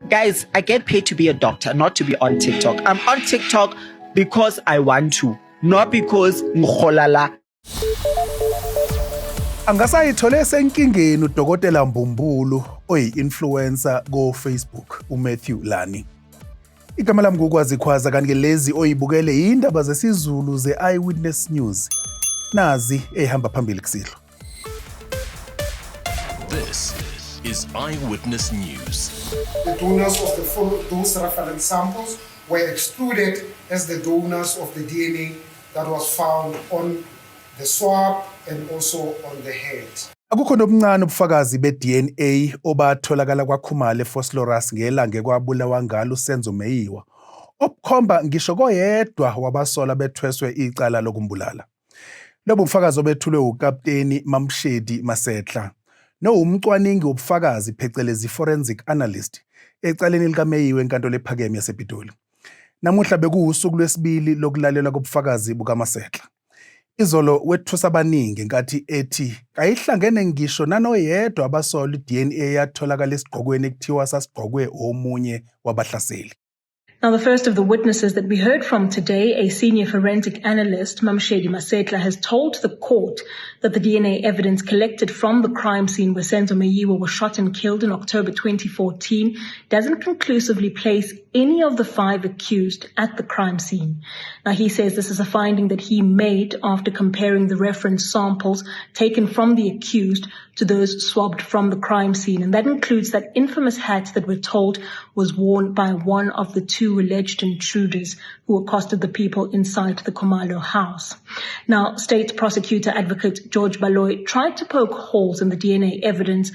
Guys, I get paid to be a doctor, not to be on TikTok. I'm on TikTok because I want to, not because ngikholala. Angasayithole senkingeni udokotela Mbumbulu oyi-influencer go-Facebook uMatthew Lani. Igama lami ngokwazi Kwaza kanti lezi oyibukele izindaba zesiZulu ze-Eyewitness News. Nazi ehamba phambili kusidlo. This is Eyewitness News. The donors of those reference samples were excluded as the donors of the DNA that was found on the swab and also on the head. Akukho nobuncane ubufakazi be-DNA obatholakala kwaKhumalo eFosloras ngelanga kwabulawa ngalo uKwezaNamuhla, obukhomba ngisho koyedwa wabasolwa bethweswe icala lokumbulala. Lobu bufakazi obethulwe uKapteni Mamshedi Masetla umcwaningi wobufakazi phecelezi forensic analyst ecaleni likaMeyiwa enkantolo ephakeme yasePitoli. Namuhla bekuwusuku lwesibili lokulalelwa kobufakazi bukaMasetla. Izolo wethusa abaningi nkathi ethi kayihlangene ngisho nanoyedwa abasolwa iDNA yatholakala esigqokweni ekuthiwa sasigqokwe omunye wabahlaseli. Now, the first of the witnesses that we heard from today, a senior forensic analyst, Mamshedi Masetla, has told the court that the DNA evidence collected from the crime scene where Kwezanamuhla was shot and killed in October 2014 doesn't conclusively place any of the 5 accused at the crime scene. Now, he says this is a finding that he made after comparing the reference samples taken from the accused to those swabbed from the crime scene. And that includes that infamous hat that we're told was worn by one of the 2 alleged intruders who accosted the people inside the Khumalo house. Now, State Prosecutor Advocate George Baloyi tried to poke holes in the DNA evidence,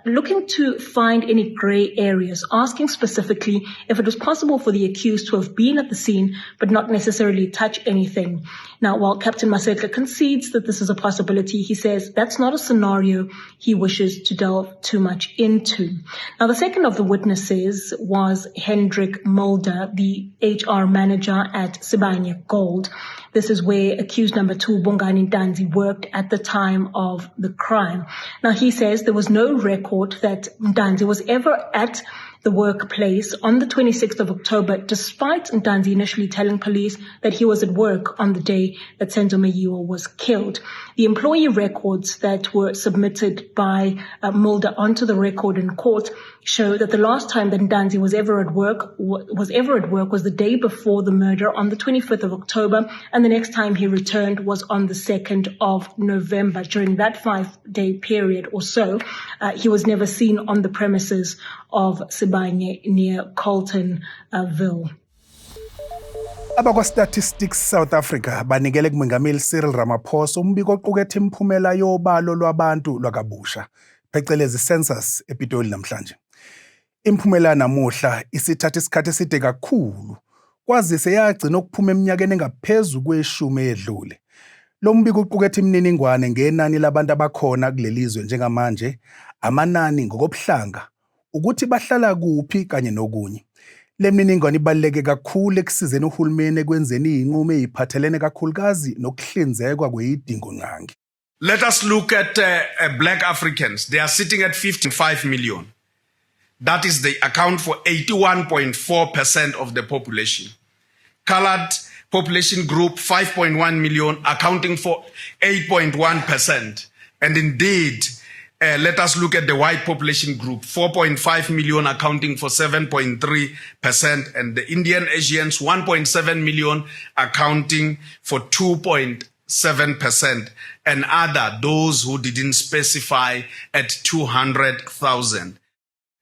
looking to find any grey areas, asking specifically if it was possible for the accused to have been at the scene but not necessarily touch anything. Now, while Captain Masetla concedes that this is a possibility, he says that's not a scenario he wishes to delve too much into. Now, the second of the witnesses was Hendrik Mulder, the HR manager at Sibanye Gold. This is where accused number 2, Bongani Ntanzi, worked at the time of the crime. Now, he says there was no record that Ntanzi was ever at the workplace on the 26th of October, despite Ntanzi initially telling police that he was at work on the day that Kwezanamuhla was killed. The employee records that were submitted by Mulder onto the record in court show that the last time that Ntanzi was ever at work was the day before the murder on the 25th of October, and the next time he returned was on the 2nd of November. During that 5-day period or so, he was never seen on the premises of Sibanye near Carltonville. Abakwa-Statistics South Africa banikele kuMengameli Cyril Ramaphosa umbiko oqukethe imiphumela yobalo lwabantu lwakabusha phecelezi census ePitoli namhlanje. Imiphumela namuhla isithatha isikhathi eside kakhulu kwazise yagcina ukuphuma eminyakeni engaphezulu kweshumi edlule. Lo mbiko uqukethe imininingwane ngenani labantu abakhona kulelizwe njengamanje, amanani ngokobuhlanga, ukuthi bahlala kuphi kanye nokunye. Le mininingwane ibaluleke kakhulu ekusizeni uhulumeni ekwenzeni izinqumo eziphathelene kakhulukazi nokuhlinzekwa kwezidingo nqangi. Let us look at black Africans. They are sitting at 55 million. That is the account for 81.4% of the population. Colored population group 5.1 million, accounting for 8.1%. And indeed, let us look at the white population group, 4.5 million, accounting for 7.3%, and the Indian Asians, 1.7 million, accounting for 2.7%, and those who didn't specify at 200,000.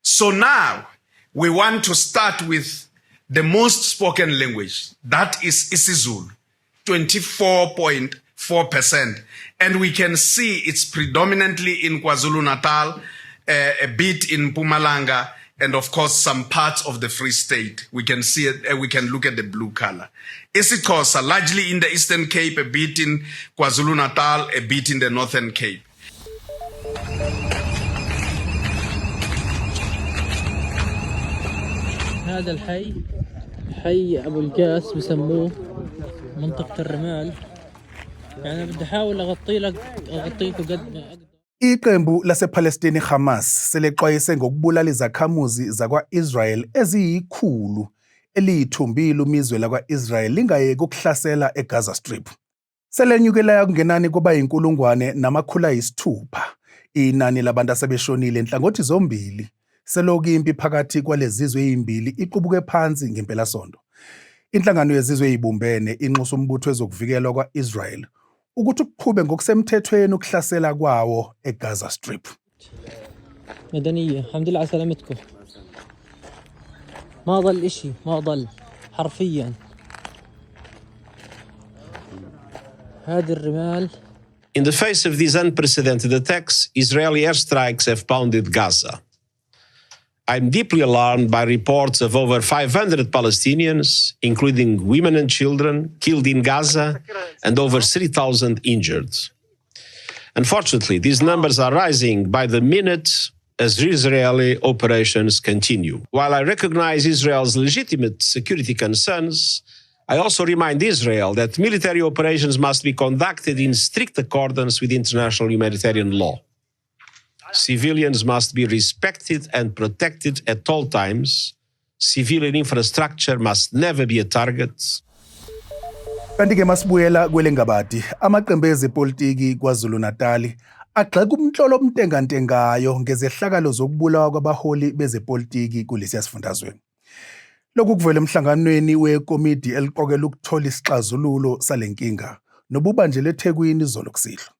So now we want to start with the most spoken language, that is isiZulu, 24.4%. And we can see it's predominantly in KwaZulu-Natal, a bit in Mpumalanga, and of course some parts of the Free State. We can see it, we can look at the blue color. isiXhosa, largely in the Eastern Cape, a bit in KwaZulu-Natal, a bit in the Northern Cape. هذا الحي حي أبو القاس بسموه منطقة الرمال. يعني بدي أحاول أغطي لكم قد ما أقدر. Iqembu lasePalestine Hamas selexwayise ngokubulala izakhamuzi zakwa-Israel eziyikhulu eliyithumbile umizwe lakwa-Israel lingayeki ukuhlasela eGaza Strip. Selenyukela kungenani kuba yi1,600,000 inani labantu asebeshonile enhlangothi zombili. Selokhu impi phakathi kwalezizwe ezimbili iqubuke phansi ngempelasonto. Inhlangano yezizwe ezibumbene inxusa umbutho wezokuvikelwa kwa-Israel ukuthi kuqhube ngokusemthethweni ukuhlasela kwawo eGaza Strip. مدنية الحمد لله على سلامتكم ما ضل إشي ما ضل حرفيا هذه الرمال. In the face of these unprecedented attacks, Israeli airstrikes have pounded Gaza. I'm deeply alarmed by reports of over 500 Palestinians, including women and children, killed in Gaza and over 3,000 injured. Unfortunately, these numbers are rising by the minute as Israeli operations continue. While I recognize Israel's legitimate security concerns, I also remind Israel that military operations must be conducted in strict accordance with international humanitarian law. Civilians must be respected and protected at all times. Civilian infrastructure must never be a target. Kanti-ke masibuyela kwelengabadi, amaqembu ezepolitiki KwaZulu-Natal agxeka umhlolo omtengantengayo ngezehlakalo zokubulawa kwabaholi bezepolitiki kulesiya sifundazwe. Lokhu kuvela emhlanganweni wekomidi eliqokelwe ukuthola isixazululo salenkinga nobubanjele eThekwini izolo kusihlwa.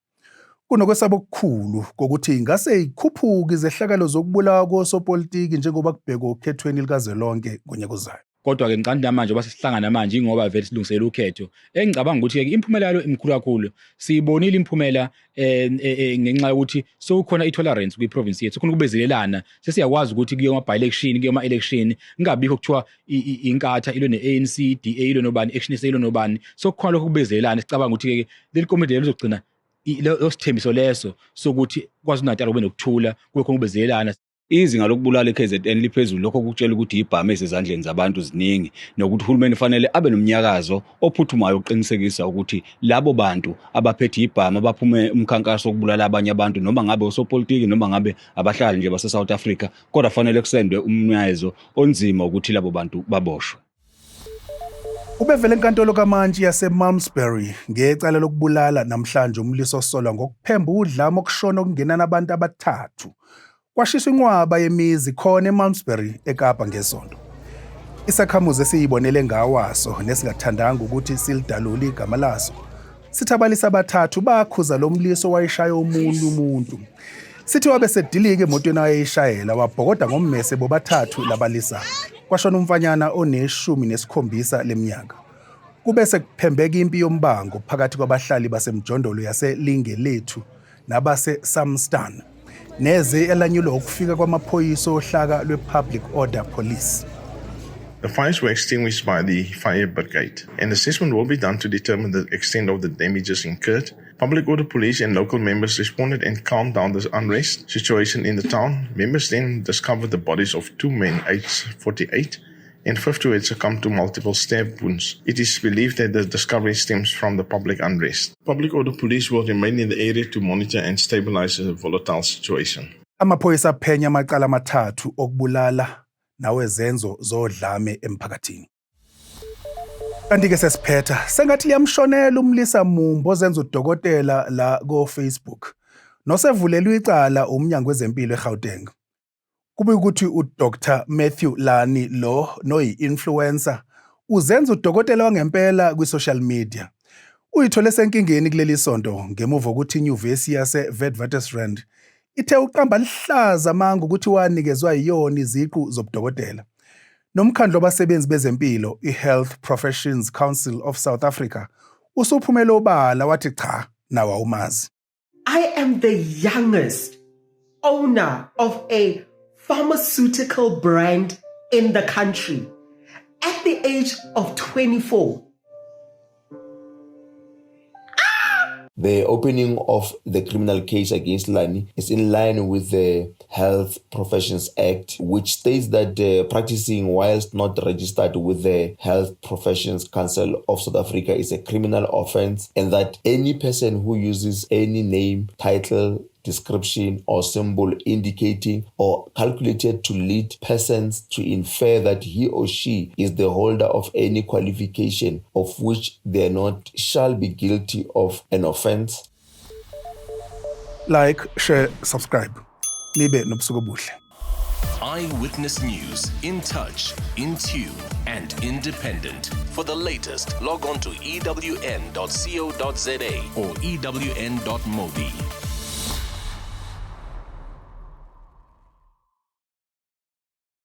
Kunokwesaba okukhulu kokuthi ingase ikhuphuke izehlakalo zokubulawa kosopolitiki njengoba kubhekwa okhethweni likazwelonke ngonyaka ozayo. Kodwa-ke ngiqanda namanje oba sesihlangana manje ingoba vele silungiselela ukhetho. Engicabanga ukuthi-ke imphumela yalo imkhulu kakhulu. Siyibonile imphumela ngenxa yokuthi sokukhona i-tolerance kwi-province yethu. Kukhona ukubezelelana. Sesiyakwazi ukuthi kuye ama-by-election, kuye ama-election. Ingabikho kuthiwa inkatha ilo ne-ANC, DA ilo nobani, Action SA ilo nobani. Sokukhona lokhu ukubezelelana. Sicabanga ukuthi-ke leli komiti lizogcina lo sithembiso leso sokuthi KwaZulu-Natal kube nokuthula, kube khona ukubezelelana. Izinga lokubulala eKZN liphezulu, lokho kutshela ukuthi ibhame ezandleni zabantu ziningi nokuthi uhulumeni fanele abe nomnyakazo ophuthumayo ukuqinisekisa ukuthi labo bantu abaphethe ibhame abaphume umkhankaso wokubulala abanye abantu noma ngabe osopolitiki noma ngabe abahlali nje base South Africa, kodwa fanele kusendwe umnyayezo onzima ukuthi labo bantu baboshwe. Ubevele enkantolo kaMantshi yaseMalmesbury ngecala lokubulala namhlanje umliso osolwa ngokuphemba udlame okushona okungenana abantu abathathu. Kwashiswa inqwaba yemizi khona eMalmesbury eKapa ngesonto. Isakhamuzi esiyibonele ngawaso nesingathandanga ukuthi silidalule igama laso sithabalisa abathathu bakhuza lo mliso wayishaya umuntu. Sithi wabe sedilika emotweni ayishayela wabhokoda ngommese bobathathu labalisa. Kwashona umfanyana one-17 leminyaka. Kubese kuphembeka impi yombango phakathi kwabahlali basemjondolo yaseLingelethu nabase-Samstan. Neze elanyulwa ukufika kwamaphoyisa ohlaka lwe-Public Order Police. The fires were extinguished by the fire brigade. An assessment will be done to determine the extent of the damages incurred. Public Order Police and local members responded and calmed down the unrest situation in the town. Members then discovered the bodies of 2 men aged 48 and 50 who had succumbed to multiple stab wounds. It is believed that the discovery stems from the public unrest. Public Order Police will remain in the area to monitor and stabilize the volatile situation. Amaphoyisa aphenya amacala amathathu okubulala nawezenzo zodlame emphakathini. Kanti-ke sesiphetha sengathi liyamshonela umlisa Mumbo ozenza udokotela la ko-Facebook nosevulelwe icala umnyango wezempilo eGauteng. Kube ukuthi uDr Matthew Lani lo noyi-influencer uzenza udokotela wangempela kwi-social media. Uyithole senkingeni kuleli sonto ngemuva ukuthi inyuvesi yase-Witwatersrand ithe uqamba lihlaza manga ukuthi wanikezwa yiyona iziqu zobudokotela. Nomkhandlu wabasebenzi bezempilo i-Health Professions Council of South Africa usuphumela obala wathi cha nawa umazi. I am the youngest owner of a pharmaceutical brand in the country at the age of 24. The opening of the criminal case against Lani is in line with the Health Professions Act, which states that practicing whilst not registered with the Health Professions Council of South Africa is a criminal offence, and that any person who uses any name, title, description or symbol indicating or calculated to lead persons to infer that he or she is the holder of any qualification of which they are not shall be guilty of an offense. Like, share, subscribe. Nibe nobusuku obuhle. Eyewitness News, in touch, in tune, and independent. For the latest, log on to ewn.co.za or ewn.mobi.